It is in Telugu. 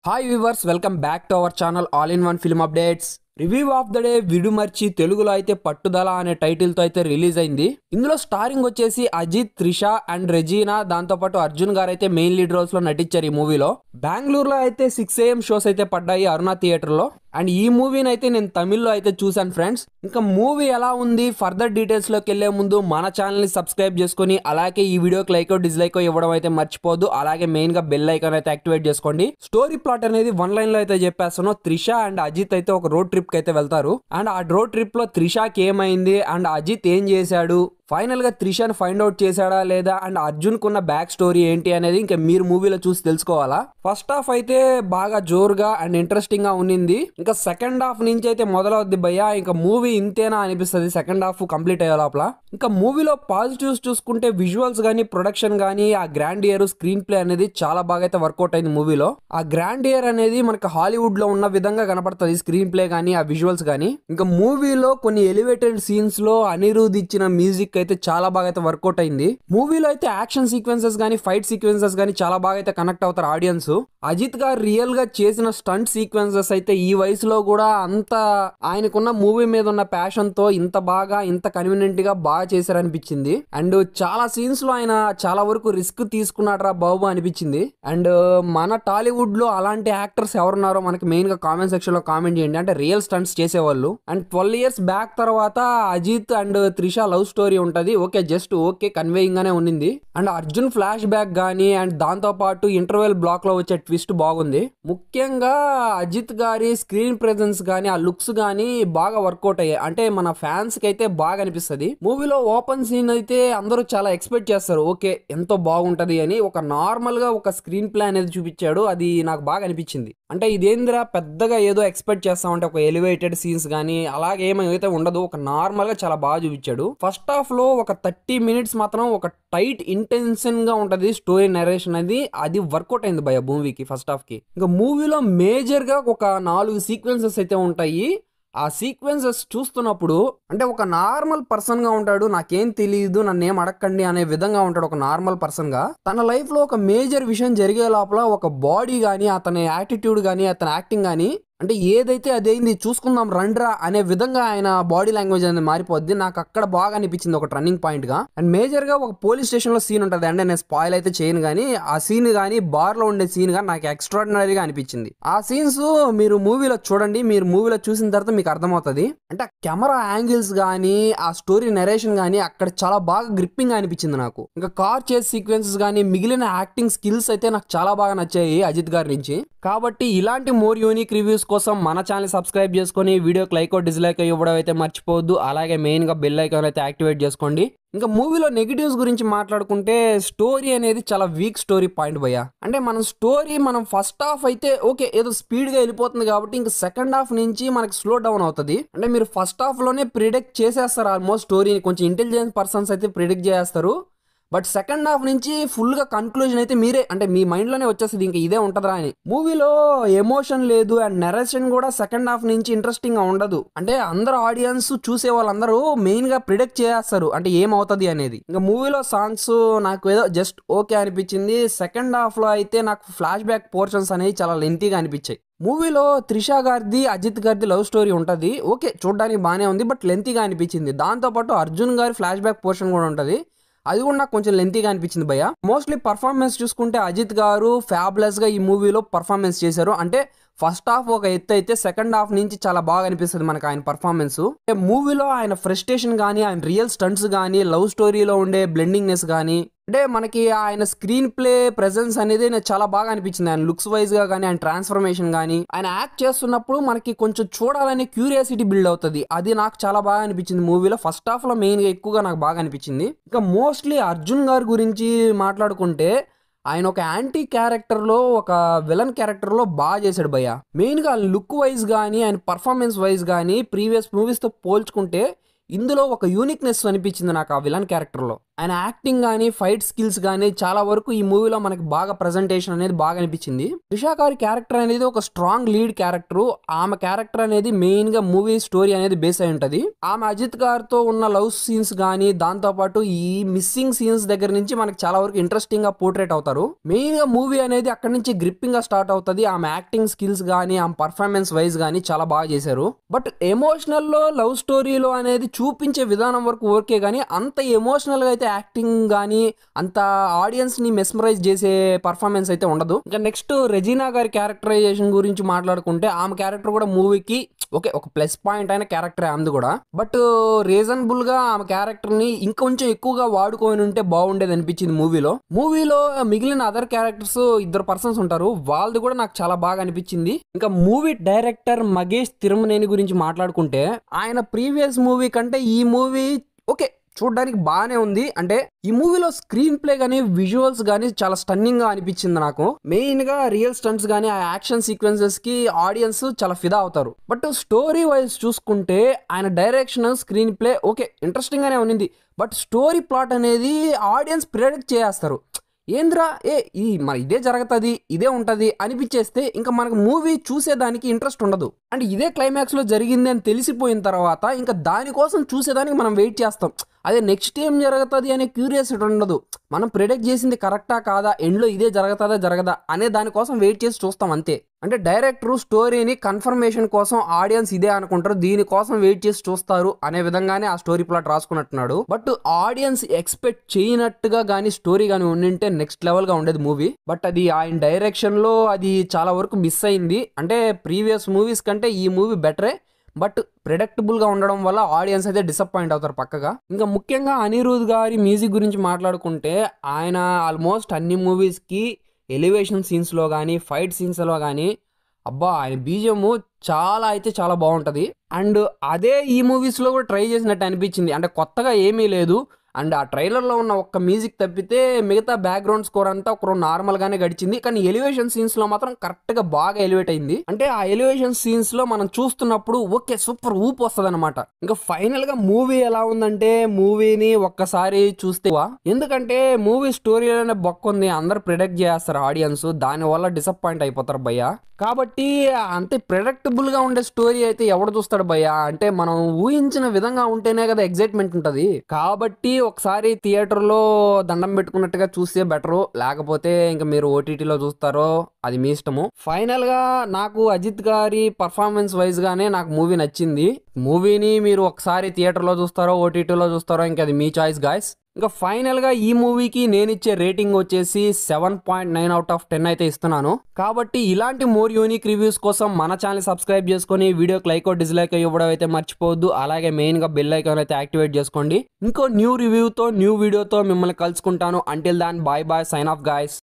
Hi viewers, welcome back to our channel all in one film updates. Review of the day Vidaamuyarchi తెలుగులో అయితే పట్టుదల అనే టైటిల్ తో అయితే రిలీజ్ అయింది. ఇందులో స్టారింగ్ వచ్చేసి అజిత్, త్రిష అండ్ రెజీనా, దాంతో పాటు అర్జున్ గారు అయితే మెయిన్ లీడ్ రోల్స్ లో నటించారు. ఈ మూవీలో బెంగళూరులో అయితే 6 AM షోస్ అయితే పడ్డాయి అరుణ థియేటర్ లో. అండ్ ఈ మూవీని అయితే నేను తమిళ్లో అయితే చూసాను ఫ్రెండ్స్. ఇంకా మూవీ ఎలా ఉంది, ఫర్దర్ డీటెయిల్స్ లోకి వెళ్లే ముందు మన ఛానల్ ని సబ్స్క్రైబ్ చేసుకుని అలాగే ఈ వీడియోకి లైక్ డిస్లైక్ ఇవ్వడం అయితే మర్చిపోద్దు. అలాగే మెయిన్ గా బెల్ ఐకాన్ అయితే యాక్టివేట్ చేసుకోండి. స్టోరీ ప్లాట్ అనేది వన్ లైన్ లో అయితే చెప్పేస్తాను. త్రిష అండ్ అజిత్ అయితే ఒక రోడ్ ట్రిప్ కి అయితే వెళ్తారు. అండ్ ఆ రోడ్ ట్రిప్ లో త్రిషకి ఏమైంది అండ్ అజిత్ ఏం చేశాడు, ఫైనల్ గా త్రిషని ఫైండ్ అవుట్ చేశాడా లేదా, అండ్ అర్జున్ కున్న బ్యాక్ స్టోరీ ఏంటి అనేది ఇంకా మీరు మూవీలో చూసి తెలుసుకోవాలా. ఫస్ట్ హాఫ్ అయితే బాగా జోరుగా అండ్ ఇంట్రెస్టింగ్ గా ఉన్నింది. ఇంకా సెకండ్ హాఫ్ నుంచి అయితే మొదలవుద్ది భయ్యా. ఇంకా మూవీ ఇంతేనా అనిపిస్తుంది సెకండ్ హాఫ్ కంప్లీట్ అయ్యే లోపల. ఇంకా మూవీలో పాజిటివ్స్ చూసుకుంటే విజువల్స్ గానీ, ప్రొడక్షన్ గానీ, ఆ గ్రాండియర్ స్క్రీన్ ప్లే అనేది చాలా బాగా అయితే వర్కౌట్ అయింది మూవీలో. ఆ గ్రాండియర్ అనేది మనకి హాలీవుడ్ లో ఉన్న విధంగా కనపడుతుంది స్క్రీన్ ప్లే గానీ, ఆ విజువల్స్ గానీ. ఇంకా మూవీలో కొన్ని ఎలివేటెడ్ సీన్స్ లో అనిరుద్ ఇచ్చిన మ్యూజిక్ అయితే చాలా బాగా అయితే వర్కౌట్ అయింది. మూవీలో అయితే యాక్షన్ సీక్వెన్సెస్ గానీ, ఫైట్ సీక్వెన్సెస్ గానీ చాలా బాగా అయితే కనెక్ట్ అవుతారు ఆడియన్స్. అజిత్ గారు రియల్ గా చేసిన స్టంట్ సీక్వెన్సెస్ అయితే ఈ వయసులో కూడా అంత ఆయనకున్న మూవీ మీద ఉన్న ప్యాషన్ తో ఇంత బాగా, ఇంత కన్వీనియంట్ గా బాగా చేశారనిపించింది. అండ్ చాలా సీన్స్ లో ఆయన చాలా వరకు రిస్క్ తీసుకున్నాడ్రా బాబు అనిపించింది. అండ్ మన టాలీవుడ్ లో అలాంటి యాక్టర్స్ ఎవరున్నారో మనకి మెయిన్ గా కామెంట్ సెక్షన్ లో కామెంట్ చేయండి. అంటే రియల్ స్టంట్స్ చేసేవాళ్ళు. అండ్ 12 years బ్యాక్ తర్వాత Ajith and Trisha love story ఉంటది. ఓకే, జస్ట్ ఓకే, కన్వేయింగ్ గానే ఉన్నింది. అండ్ అర్జున్ ఫ్లాష్ బ్యాక్ గానీ, అండ్ దాంతో పాటు ఇంటర్వెల్ బ్లాక్ లో వచ్చే ట్విస్ట్ బాగుంది. ముఖ్యంగా అజిత్ గారి స్క్రీన్ ప్రెజెన్స్ గానీ, ఆ లుక్స్ గానీ బాగా వర్కౌట్ అయ్యాయి. అంటే మన ఫ్యాన్స్ కి అయితే బాగా అనిపిస్తుంది. మూవీలో ఓపెన్ సీన్ అయితే అందరూ చాలా ఎక్స్పెక్ట్ చేస్తారు, ఓకే ఎంతో బాగుంటది అని. ఒక నార్మల్ గా ఒక స్క్రీన్ ప్లే అనేది చూపించాడు, అది నాకు బాగా అనిపించింది. అంటే ఇదేంద్రా పెద్దగా ఏదో ఎక్స్పెక్ట్ చేస్తామంటే ఒక ఎలివేటెడ్ సీన్స్ గానీ అలాగేమైతే ఉండదు. ఒక నార్మల్ గా చాలా బాగా చూపించాడు. ఫస్ట్ హాఫ్ లో ఒక 30 minutes మాత్రం ఒక టైట్ ఇంటెన్షన్ గా ఉంటది స్టోరీ నరేషన్ అది వర్కౌట్ అయింది భయ మూవీకి ఫస్ట్ హాఫ్ కి. ఇంకా మూవీలో మేజర్ గా ఒక 4 సీక్వెన్సెస్ అయితే ఉంటాయి. ఆ సీక్వెన్సెస్ చూస్తున్నప్పుడు అంటే ఒక నార్మల్ పర్సన్ గా ఉంటాడు, నాకేం తెలియదు, నన్ను ఏం అడగండి అనే విధంగా ఉంటాడు. ఒక నార్మల్ పర్సన్ గా తన లైఫ్ లో ఒక మేజర్ విషయం జరిగే లోపల ఒక బాడీ గానీ, అతని యాటిట్యూడ్ గానీ, అతని యాక్టింగ్ గానీ, అంటే ఏదైతే అదేంది చూసుకుందాం రండ్రా అనే విధంగా ఆయన బాడీ లాంగ్వేజ్ అనేది మారిపోద్ది. నాకు అక్కడ బాగా అనిపించింది ఒక టర్నింగ్ పాయింట్ గా. అండ్ మేజర్ గా ఒక పోలీస్ స్టేషన్ లో సీన్ ఉంటది. అంటే నేను స్పాయిల్ అయితే చేయను గానీ ఆ సీన్ గానీ, బార్ లో ఉండే సీన్ గానీ నాకు ఎక్స్ట్రాడినరీగా అనిపించింది. ఆ సీన్స్ మీరు మూవీలో చూడండి, మీరు మూవీలో చూసిన తర్వాత మీకు అర్థమవుతుంది. అంటే కెమెరా యాంగిల్స్ గానీ, ఆ స్టోరీ నరేషన్ గానీ అక్కడ చాలా బాగా గ్రిప్పింగ్ అనిపించింది నాకు. ఇంకా కార్ చేస్ సీక్వెన్సెస్ గానీ, మిగిలిన యాక్టింగ్ స్కిల్స్ అయితే నాకు చాలా బాగా నచ్చాయి అజిత్ గారి నుంచి. కాబట్టి ఇలాంటి మోర్ యూనిక్ రివ్యూస్ కోసం మన ఛానల్ సబ్స్క్రైబ్ చేసుకొని వీడియోకి లైక్ డిస్లైక్ ఇవ్వడం అయితే మర్చిపోవద్దు. అలాగే మెయిన్ గా బెల్ ఐకాన్ అయితే యాక్టివేట్ చేసుకోండి. ఇంకా మూవీలో నెగిటివ్స్ గురించి మాట్లాడుకుంటే స్టోరీ అనేది చాలా వీక్ స్టోరీ పాయింట్ భయ్యా. అంటే మనం ఫస్ట్ హాఫ్ అయితే ఓకే ఏదో స్పీడ్ గా వెళ్ళిపోతుంది కాబట్టి ఇంకా సెకండ్ హాఫ్ నుంచి మనకి స్లో డౌన్ అవుతుంది. అంటే మీరు ఫస్ట్ హాఫ్ లోనే ప్రిడిక్ట్ చేసేస్తారు ఆల్మోస్ట్ స్టోరీని. కొంచెం ఇంటెలిజెంట్ పర్సన్స్ అయితే ప్రిడిక్ట్ చేస్తారు. బట్ సెకండ్ హాఫ్ నుంచి ఫుల్ గా కన్క్లూజన్ అయితే మీరే అంటే మీ మైండ్ లోనే వచ్చేస్తుంది, ఇంకా ఇదే ఉంటదా అని. మూవీలో ఎమోషన్ లేదు అండ్ నరేషన్ కూడా సెకండ్ హాఫ్ నుంచి ఇంట్రెస్టింగ్ గా ఉండదు. అంటే అందరు ఆడియన్స్ చూసే వాళ్ళందరూ మెయిన్ గా ప్రిడిక్ట్ చేస్తారు అంటే ఏమవుతుంది అనేది. ఇంకా మూవీలో సాంగ్స్ నాకు ఏదో జస్ట్ ఓకే అనిపించింది. సెకండ్ హాఫ్ లో అయితే నాకు ఫ్లాష్ బ్యాక్ పోర్షన్స్ అనేవి చాలా లెంతీగా అనిపించాయి. మూవీలో త్రిష గారిది, అజిత్ గారిది లవ్ స్టోరీ ఉంటది. ఓకే చూడడానికి బాగానే ఉంది, బట్ లెంతీగా అనిపించింది. దాంతో పాటు అర్జున్ గారి ఫ్లాష్ బ్యాక్ పోర్షన్ కూడా ఉంటది, అది కూడా నాకు కొంచెం లెంతీగా అనిపించింది భయ్య. మోస్ట్లీ పర్ఫార్మెన్స్ చూసుకుంటే అజిత్ గారు ఫ్యాబులస్ గా ఈ మూవీలో పర్ఫార్మెన్స్ చేశారు. అంటే ఫస్ట్ హాఫ్ ఒక ఎత్తు అయితే సెకండ్ హాఫ్ నుంచి చాలా బాగా అనిపిస్తుంది మనకు ఆయన పర్ఫార్మెన్స్. మూవీలో ఆయన ఫ్రస్ట్రేషన్ గానీ, ఆయన రియల్ స్టంట్స్ గానీ, లవ్ స్టోరీలో ఉండే బ్లెండింగ్నెస్ గానీ, అంటే మనకి ఆయన స్క్రీన్ ప్లే ప్రెజెన్స్ అనేది నాకు చాలా బాగా అనిపించింది. ఆయన లుక్స్ వైజ్ గా కానీ, ఆయన ట్రాన్స్ఫర్మేషన్ కానీ, ఆయన యాక్ట్ చేస్తున్నప్పుడు మనకి కొంచెం చూడాలనే క్యూరియాసిటీ బిల్డ్ అవుతుంది. అది నాకు చాలా బాగా అనిపించింది మూవీలో. ఫస్ట్ హాఫ్ లో మెయిన్ గా ఎక్కువగా నాకు బాగా అనిపించింది. ఇంకా మోస్ట్లీ అర్జున్ గారి గురించి మాట్లాడుకుంటే ఆయన ఒక యాంటీ క్యారెక్టర్ లో, ఒక విలన్ క్యారెక్టర్ లో బాగా చేశాడు భయ్య. మెయిన్ గా లుక్ వైజ్ గానీ, ఆయన పర్ఫార్మెన్స్ వైజ్ గానీ ప్రీవియస్ మూవీస్ తో పోల్చుకుంటే ఇందులో ఒక యూనిక్నెస్ అనిపించింది నాకు ఆ విలన్ క్యారెక్టర్ లో. ఆయన యాక్టింగ్ గానీ ఫైట్ స్కిల్స్ గానీ చాలా వరకు ఈ మూవీలో మనకి బాగా ప్రెజెంటేషన్ అనేది బాగా అనిపించింది. త్రిష గారి క్యారెక్టర్ అనేది ఒక స్ట్రాంగ్ లీడ్ క్యారెక్టర్. ఆమె క్యారెక్టర్ అనేది మెయిన్ గా మూవీ స్టోరీ అనేది బేస్ అయి ఉంటది. ఆమె అజిత్ గారితో ఉన్న లవ్ సీన్స్ గానీ దాంతో పాటు ఈ మిస్సింగ్ సీన్స్ దగ్గర నుంచి మనకి చాలా వరకు ఇంట్రెస్టింగ్ గా పోర్ట్రేట్ అవుతారు. మెయిన్ గా మూవీ అనేది అక్కడి నుంచి గ్రిప్పింగ్ గా స్టార్ట్ అవుతుంది. ఆమె యాక్టింగ్ స్కిల్స్ గానీ ఆమె పర్ఫార్మెన్స్ వైజ్ గానీ చాలా బాగా చేశారు. బట్ ఎమోషనల్ లో లవ్ స్టోరీలో అనేది చూపించే విధానం వరకు ఓకే గానీ అంత ఎమోషనల్ గా అయితే యాక్టింగ్ గానీ అంత ఆడియన్స్ ని మెస్మరైజ్ చేసే పర్ఫార్మెన్స్ అయితే ఉండదు. ఇంకా నెక్స్ట్ రెజీనా గారి క్యారెక్టరైజేషన్ గురించి మాట్లాడుకుంటే ఆమె క్యారెక్టర్ కూడా మూవీకి ఓకే ఒక ప్లస్ పాయింట్ అయిన క్యారెక్టర్ ఆమెది కూడా. బట్ రీజనబుల్ గా ఆమె క్యారెక్టర్ ని ఇంకొంచెం ఎక్కువగా వాడుకొని ఉంటే బాగుండేది అనిపించింది మూవీలో మిగిలిన అదర్ క్యారెక్టర్స్ 2 పర్సన్స్ ఉంటారు, వాళ్ళది కూడా నాకు చాలా బాగా అనిపించింది. ఇంకా మూవీ డైరెక్టర్ మగేష్ తిరుమనేని గురించి మాట్లాడుకుంటే ఆయన ప్రీవియస్ మూవీ కంటే ఈ మూవీ ఓకే చూడడానికి బాగానే ఉంది. అంటే ఈ మూవీలో స్క్రీన్ ప్లే గానీ విజువల్స్ గానీ చాలా స్టన్నింగ్ గా అనిపించింది నాకు. మెయిన్ గా రియల్ స్టంట్స్ గానీ ఆ యాక్షన్ సీక్వెన్సెస్ కి ఆడియన్స్ చాలా ఫిదా అవుతారు. బట్ స్టోరీ వైజ్ చూసుకుంటే ఆయన direction screen play okay interesting గానే ఉంది. బట్ స్టోరీ ప్లాట్ అనేది ఆడియన్స్ ప్రెడిక్ట్ చేస్తారు. ఏంద్రా ఇది మరి ఇదే జరుగుతుంది ఇదే ఉంటది అనిపించేస్తే ఇంకా మనకు మూవీ చూసేదానికి ఇంట్రెస్ట్ ఉండదు. అండ్ ఇదే క్లైమాక్స్ లో జరిగింది అని తెలిసిపోయిన తర్వాత ఇంకా దానికోసం చూసేదానికి మనం వెయిట్ చేస్తాం. అదే నెక్స్ట్ ఏం జరుగుతుంది అనే క్యూరియాసిటీ ఉండదు. మనం ప్రిడిక్ట్ చేసింది కరెక్టా కాదా, ఎండ్లో ఇదే జరుగుతుందా జరగదా అనే దానికోసం వెయిట్ చేసి చూస్తాం అంతే. అంటే డైరెక్టర్ స్టోరీని కన్ఫర్మేషన్ కోసం ఆడియన్స్ ఇదే అనుకుంటారు, దీనికోసం వెయిట్ చేసి చూస్తారు అనే విధంగానే ఆ స్టోరీ ప్లాట్ రాసుకున్నట్టున్నాడు. బట్ ఆడియన్స్ ఎక్స్పెక్ట్ చేయనట్టుగా గానీ స్టోరీ గానీ ఉండింటే నెక్స్ట్ లెవెల్ గా ఉండేది మూవీ. బట్ అది ఆయన డైరెక్షన్ లో అది చాలా వరకు మిస్ అయింది. అంటే ప్రీవియస్ మూవీస్ కంటే ఈ మూవీ బెటరే. బట్ ప్రెడిక్టబుల్ గా ఉండడం వల్ల ఆడియన్స్ అయితే డిసప్పాయింట్ అవుతారు పక్కగా. ఇంకా ముఖ్యంగా అనిరుద్ గారి మ్యూజిక్ గురించి మాట్లాడుకుంటే ఆయన ఆల్మోస్ట్ అన్ని మూవీస్ కి ఎలివేషన్ సీన్స్ లో కానీ ఫైట్ సీన్స్ లో కానీ అబ్బా ఆయన బీజిఎం చాలా అయితే చాలా బాగుంటది. అండ్ అదే ఈ మూవీస్ లో కూడా ట్రై చేసినట్టు అనిపించింది. అంటే కొత్తగా ఏమీ లేదు. అండ్ ఆ ట్రైలర్లో ఉన్న ఒక్క మ్యూజిక్ తప్పితే మిగతా బ్యాక్గ్రౌండ్ స్కోర్ అంతా ఒక నార్మల్ గానే గడిచింది. కానీ ఎలివేషన్ సీన్స్ లో మాత్రం కరెక్ట్ గా బాగా ఎలివేట్ అయింది. అంటే ఆ ఎలివేషన్ సీన్స్ లో మనం చూస్తున్నప్పుడు ఓకే సూపర్ ఊపు వస్తుంది అనమాట. ఇంకా ఫైనల్ గా మూవీ ఎలా ఉందంటే మూవీని ఒక్కసారి చూస్తే ఎందుకంటే మూవీ స్టోరీలోనే బొక్క ఉంది, అందరు ప్రిడిక్ట్ చేస్తారు ఆడియన్స్, దాని వల్ల డిసప్పాయింట్ అయిపోతారు భయ్య. కాబట్టి అంతే ప్రెడిక్టబుల్ గా ఉండే స్టోరీ అయితే ఎవడు చూస్తాడు భయ్య. అంటే మనం ఊహించిన విధంగా ఉంటేనే కదా ఎగ్జైట్మెంట్ ఉంటది. కాబట్టి ఒకసారి థియేటర్ లో దండం పెట్టుకున్నట్టుగా చూస్తే బెటరు, లేకపోతే ఇంకా మీరు ఓటీటీలో చూస్తారో అది మీ ఇష్టము. ఫైనల్ గా నాకు అజిత్ గారి పర్ఫార్మెన్స్ వైజ్ గానే నాకు మూవీ నచ్చింది. మూవీని మీరు ఒకసారి థియేటర్ లో చూస్తారో ఓటీటీలో చూస్తారో ఇంకా అది మీ చాయిస్ గాయ్స్. ఇంకా ఫైనల్ గా ఈ మూవీకి నేను ఇచ్చే రేటింగ్ వచ్చేసి 7.9/10 అయితే ఇస్తున్నాను. కాబట్టి ఇలాంటి మోర్ యూనిక్ రివ్యూస్ కోసం మన ఛానల్ సబ్స్క్రైబ్ చేసుకొని వీడియోకి లైక్ డిస్లైక్ ఇవ్వడం అయితే మర్చిపోవద్దు. అలాగే మెయిన్ గా బెల్ ఐకాన్ అయితే యాక్టివేట్ చేసుకోండి. ఇంకో న్యూ రివ్యూతో న్యూ వీడియోతో మిమ్మల్ని కలుసుకుంటాను. Until then bye bye, sign off guys.